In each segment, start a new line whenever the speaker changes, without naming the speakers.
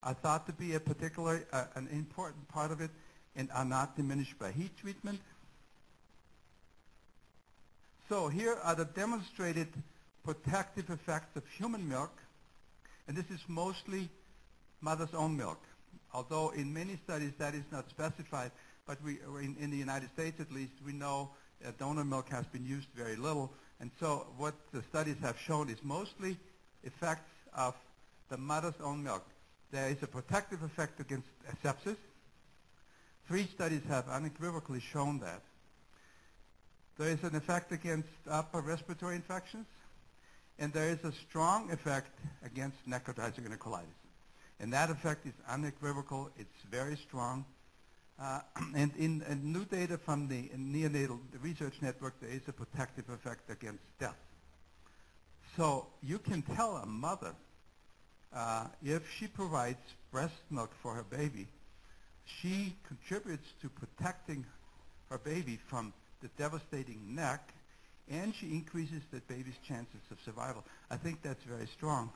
are thought to be an important part of it and are not diminished by heat treatment. So here are the demonstrated protective effects of human milk, and this is mostly mother's own milk, although in many studies that is not specified, but in the United States at least, we know donor milk has been used very little, and so what the studies have shown is mostly effects of the mother's own milk. There is a protective effect against sepsis. 3 studies have unequivocally shown that. There is an effect against upper respiratory infections, and there is a strong effect against necrotizing colitis. And that effect is unequivocal. It's very strong. And in new data from the Neonatal Research Network, there is a protective effect against death. So you can tell a mother, if she provides breast milk for her baby, she contributes to protecting her baby from the devastating neck, and she increases the baby's chances of survival. I think that's very strong.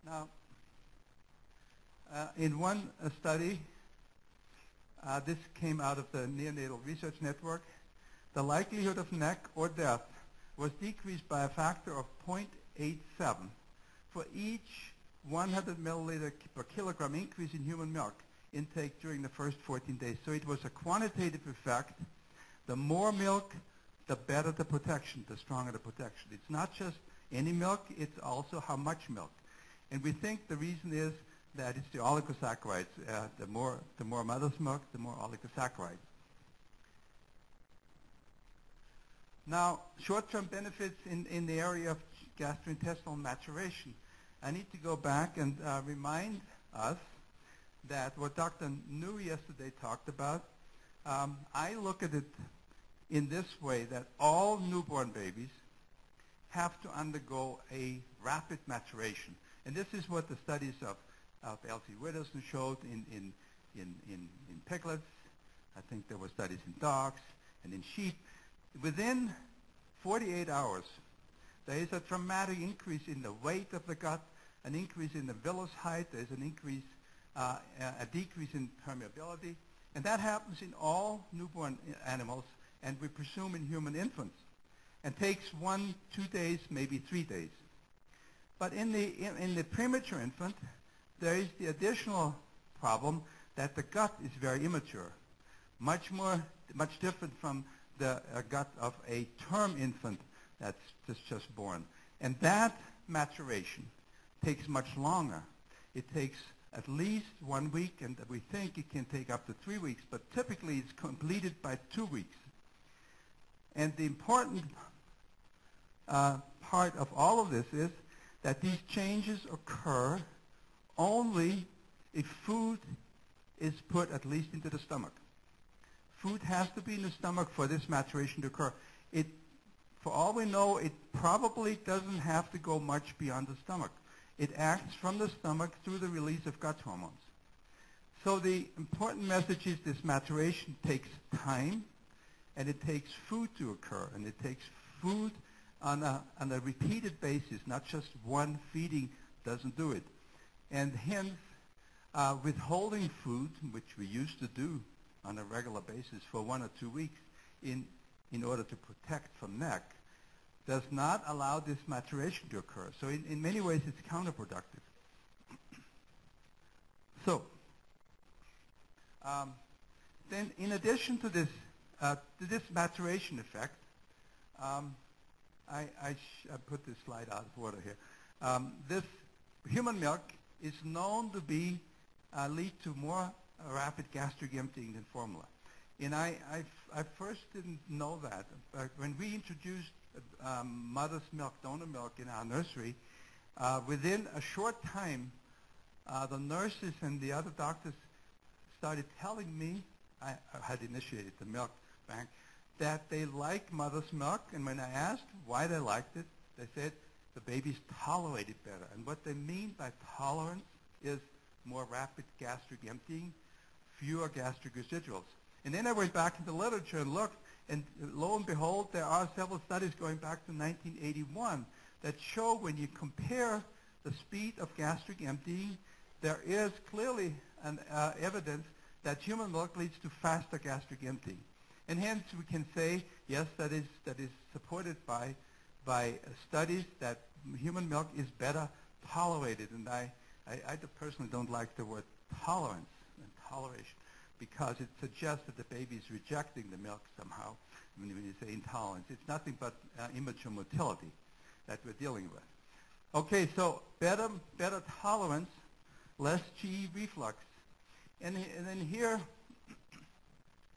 Now, in one study, this came out of the Neonatal Research Network, the likelihood of neck or death was decreased by a factor of 0.87 for each 100 milliliter per kilogram increase in human milk intake during the first 14 days. So it was a quantitative effect. The more milk, the better the protection, the stronger the protection. It's not just any milk, it's also how much milk. And we think the reason is that it's the oligosaccharides. The more mother's milk, the more oligosaccharides. Now, short-term benefits in the area of gastrointestinal maturation. I need to go back and remind us that what Dr. New yesterday talked about, I look at it in this way, that all newborn babies have to undergo a rapid maturation. And this is what the studies of Elsie Widdowson showed in piglets. I think there were studies in dogs and in sheep. Within 48 hours, there is a dramatic increase in the weight of the gut, an increase in the villus height, there's an increase, a decrease in permeability, and that happens in all newborn animals, and we presume in human infants, and takes 1, 2 days, maybe 3 days. But in the premature infant, there is the additional problem that the gut is very immature, much different from the gut of a term infant that's just born. And that maturation takes much longer. It takes at least 1 week, and we think it can take up to 3 weeks, but typically it's completed by 2 weeks. And the important part of all of this is that these changes occur only if food is put at least into the stomach. Food has to be in the stomach for this maturation to occur. For all we know, it probably doesn't have to go much beyond the stomach. It acts from the stomach through the release of gut hormones. So the important message is this maturation takes time, and it takes food to occur, and it takes food on a repeated basis, not just one feeding doesn't do it. And hence, withholding food, which we used to do on a regular basis for 1 or 2 weeks in order to protect from neck, does not allow this maturation to occur. So in many ways, it's counterproductive. So then in addition to this maturation effect, I put this slide out of order here. This human milk is known to lead to more rapid gastric emptying than formula. And I first didn't know that. But when we introduced mother's milk, donor milk in our nursery, within a short time, the nurses and the other doctors started telling me, I had initiated the milk bank, that they like mother's milk. And when I asked why they liked it, they said the babies tolerate it better. And what they mean by tolerance is more rapid gastric emptying, fewer gastric residuals. And then I went back into the literature and looked, and lo and behold, there are several studies going back to 1981 that show when you compare the speed of gastric emptying, there is clearly an evidence that human milk leads to faster gastric emptying. And hence we can say, yes, that is supported by studies that human milk is better tolerated. And I personally don't like the word tolerance and toleration, because it suggests that the baby is rejecting the milk somehow when you say intolerance. It's nothing but immature motility that we're dealing with. Okay, so better tolerance, less GE reflux. And then here,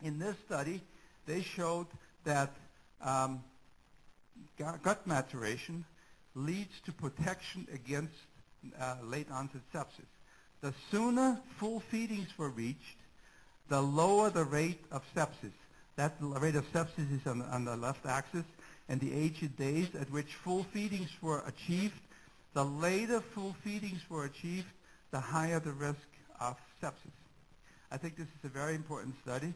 in this study, they showed that gut maturation leads to protection against late onset sepsis. The sooner full feedings were reached, the lower the rate of sepsis. That rate of sepsis is on the left axis, and the age in days at which full feedings were achieved. The later full feedings were achieved, the higher the risk of sepsis. I think this is a very important study.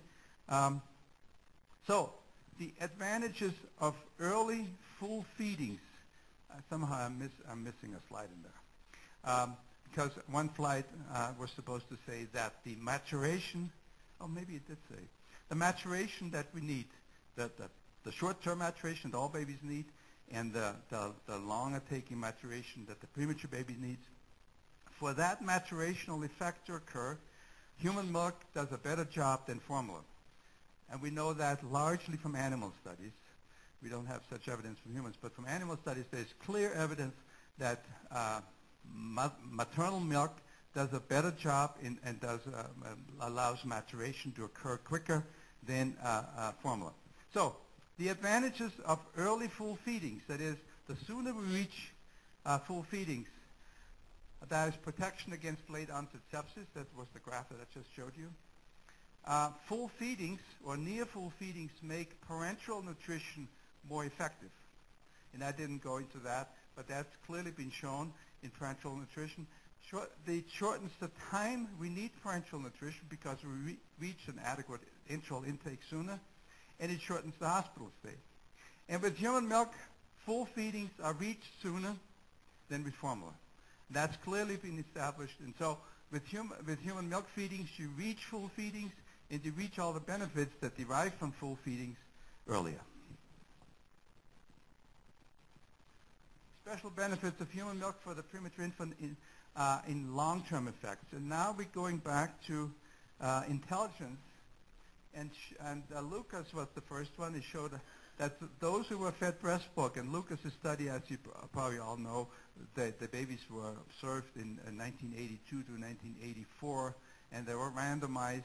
So the advantages of early full feedings. Somehow I'm missing a slide in there. Because one slide was supposed to say that the maturation, oh, maybe it did say, the maturation that we need, the short-term maturation that all babies need, and the longer-taking maturation that the premature baby needs. For that maturational effect to occur, human milk does a better job than formula. And we know that largely from animal studies. We don't have such evidence from humans, but from animal studies, there's clear evidence that maternal milk does a better job and allows maturation to occur quicker than formula. So the advantages of early full feedings, that is, the sooner we reach full feedings, that is protection against late onset sepsis. That was the graph that I just showed you. Full feedings or near full feedings make parenteral nutrition more effective. And I didn't go into that, but that's clearly been shown in parenteral nutrition. It shortens the time we need parenteral nutrition because we reach an adequate enteral intake sooner, and it shortens the hospital stay. And with human milk, full feedings are reached sooner than with formula. That's clearly been established. And so with human milk feedings, you reach full feedings, and you reach all the benefits that derive from full feedings earlier. Special benefits of human milk for the premature infant in long-term effects. And now we're going back to intelligence. And Lucas was the first one. He showed that those who were fed breast milk, and Lucas's study, as you probably all know, the babies were observed in 1982 to 1984, and they were randomized.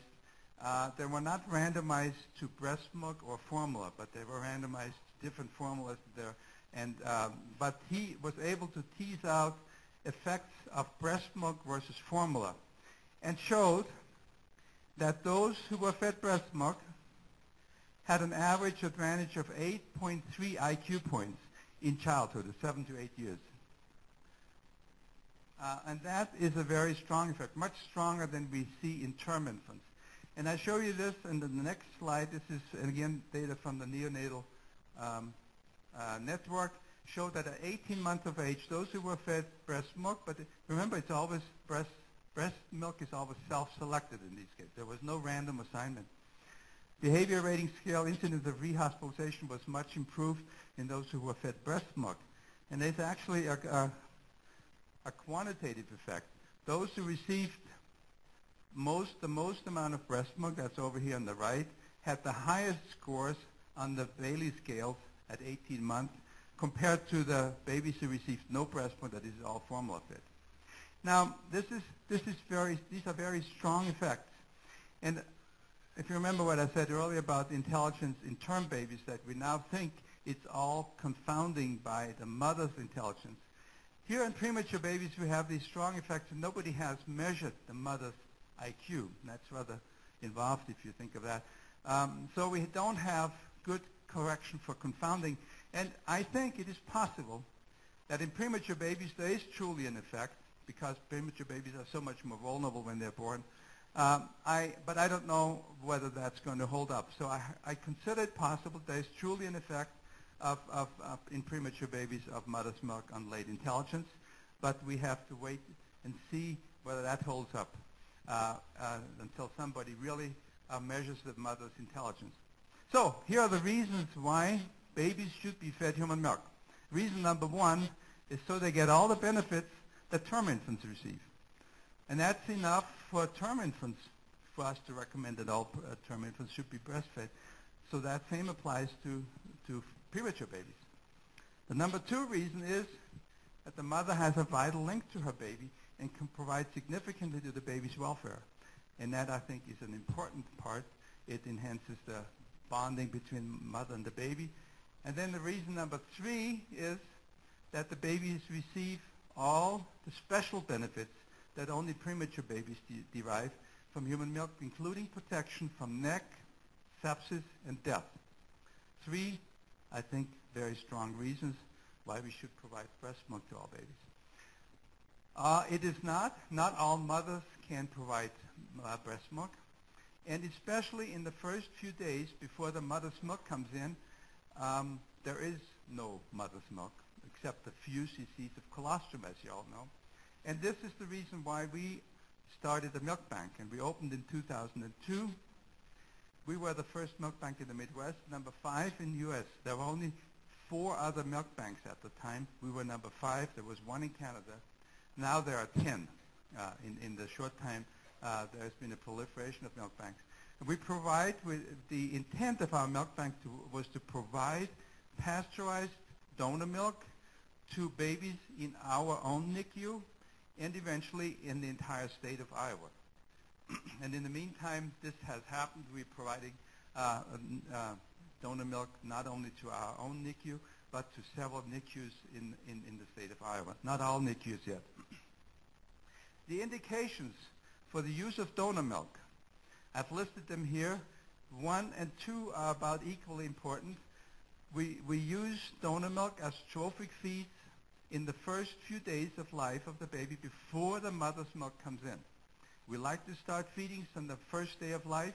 They were not randomized to breast milk or formula, but they were randomized to different formulas there. And but he was able to tease out effects of breast milk versus formula, and showed that those who were fed breast milk had an average advantage of 8.3 IQ points in childhood, at 7 to 8 years. And that is a very strong effect, much stronger than we see in term infants. And I show you this in the next slide. This is, again, data from the neonatal network, show that at 18 months of age, those who were fed breast milk, but remember, it's always breast milk is always self-selected in these cases. There was no random assignment. Behavior rating scale incidence of rehospitalization was much improved in those who were fed breast milk. And there's actually a quantitative effect. Those who received the most amount of breast milk, that's over here on the right, had the highest scores on the Bailey scales at 18 months compared to the babies who received no breast milk, that is all formula fed. Now, these are very strong effects. And if you remember what I said earlier about intelligence in term babies, that we now think it's all confounding by the mother's intelligence. Here in premature babies, we have these strong effects, and nobody has measured the mother's IQ. And that's rather involved if you think of that. So we don't have good correction for confounding. And I think it is possible that in premature babies there is truly an effect, because premature babies are so much more vulnerable when they're born. But I don't know whether that's going to hold up. So I consider it possible there is truly an effect in premature babies of mother's milk on late intelligence, but we have to wait and see whether that holds up until somebody really measures the mother's intelligence. So here are the reasons why babies should be fed human milk. Reason number one is so they get all the benefits that term infants receive. And that's enough for term infants, for us to recommend that all term infants should be breastfed. So that same applies to premature babies. The number two reason is that the mother has a vital link to her baby and can provide significantly to the baby's welfare. And that, I think, is an important part. It enhances the bonding between mother and the baby. And then the reason number three is that the babies receive all the special benefits that only premature babies derive from human milk, including protection from neck, sepsis, and death. Three, I think, very strong reasons why we should provide breast milk to all babies. It is not all mothers can provide breast milk, and especially in the first few days before the mother's milk comes in, there is no mother's milk except a few cc's of colostrum, as you all know. And this is the reason why we started the milk bank, and we opened in 2002. We were the first milk bank in the Midwest, number 5 in the U.S. There were only 4 other milk banks at the time. We were number 5. There was 1 in Canada. Now there are 10. In the short time, there has been a proliferation of milk banks. And we provide, the intent of our milk bank was to provide pasteurized donor milk to babies in our own NICU and eventually in the entire state of Iowa. And in the meantime, this has happened. We're providing donor milk not only to our own NICU, but to several NICUs in the state of Iowa. Not all NICUs yet. The indications for the use of donor milk, I've listed them here. 1 and 2 are about equally important. We use donor milk as trophic feeds in the first few days of life of the baby before the mother's milk comes in. We like to start feedings on the first day of life,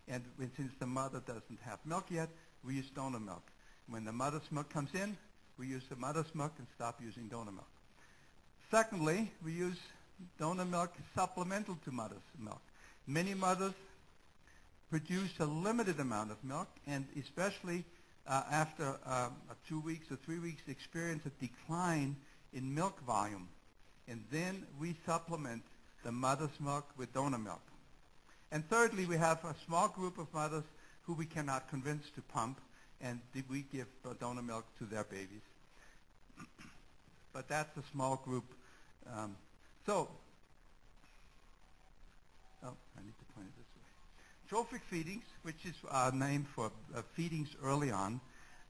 and since the mother doesn't have milk yet, we use donor milk. When the mother's milk comes in, we use the mother's milk and stop using donor milk. Secondly, we use donor milk supplemental to mother's milk. Many mothers produce a limited amount of milk, and especially after 2 weeks or 3 weeks experience a decline in milk volume. And then we supplement the mother's milk with donor milk. And thirdly, we have a small group of mothers who we cannot convince to pump, and we give donor milk to their babies. But that's a small group. I need to point it this way. Trophic feedings, which is our name for feedings early on,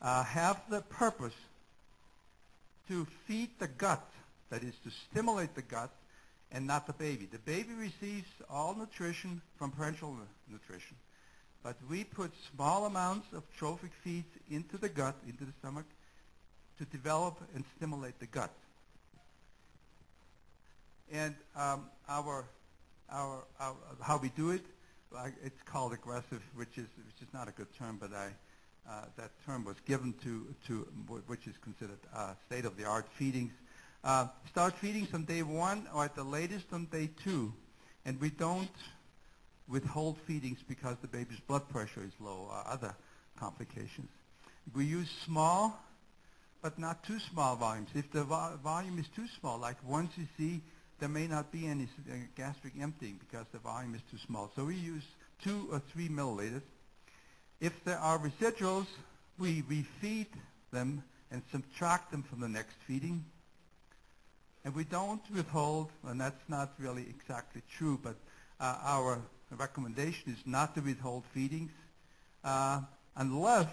have the purpose to feed the gut, that is to stimulate the gut, and not the baby. The baby receives all nutrition from parenteral nutrition, but we put small amounts of trophic feeds into the gut, into the stomach, to develop and stimulate the gut. And how we do it, it's called aggressive, which is not a good term, but that term was given to which is considered state-of-the-art feedings. Start feedings on day 1 or at the latest on day 2, and we don't withhold feedings because the baby's blood pressure is low or other complications. We use small, but not too small volumes. If the volume is too small, like 1 cc, there may not be any gastric emptying because the volume is too small. So we use 2 or 3 milliliters. If there are residuals, we refeed them and subtract them from the next feeding. And we don't withhold, and that's not really exactly true, but our recommendation is not to withhold feedings unless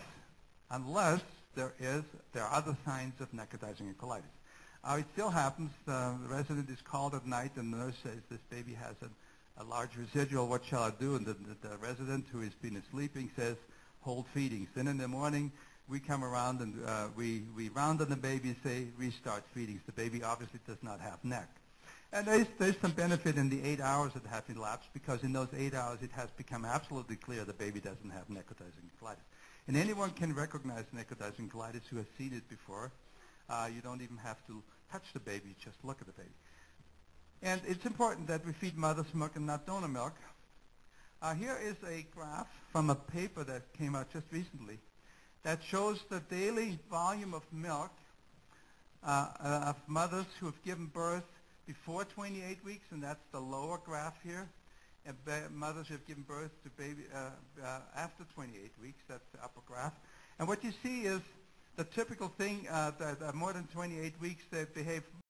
there are other signs of necrotizing colitis. It still happens, the resident is called at night and the nurse says, this baby has a large residual, what shall I do? And the resident who has been sleeping says, hold feedings. Then in the morning, we come around and we round on the baby and say, restart feedings. The baby obviously does not have neck. And there's some benefit in the 8 hours that have elapsed, because in those 8 hours it has become absolutely clear the baby doesn't have necrotizing colitis. And anyone can recognize necrotizing colitis who has seen it before. You don't even have to touch the baby, just look at the baby. And it's important that we feed mother's milk and not donor milk. Here is a graph from a paper that came out just recently that shows the daily volume of milk of mothers who have given birth before 28 weeks, and that's the lower graph here, and mothers who have given birth to baby after 28 weeks, that's the upper graph. And what you see is the typical thing that more than 28 weeks they behave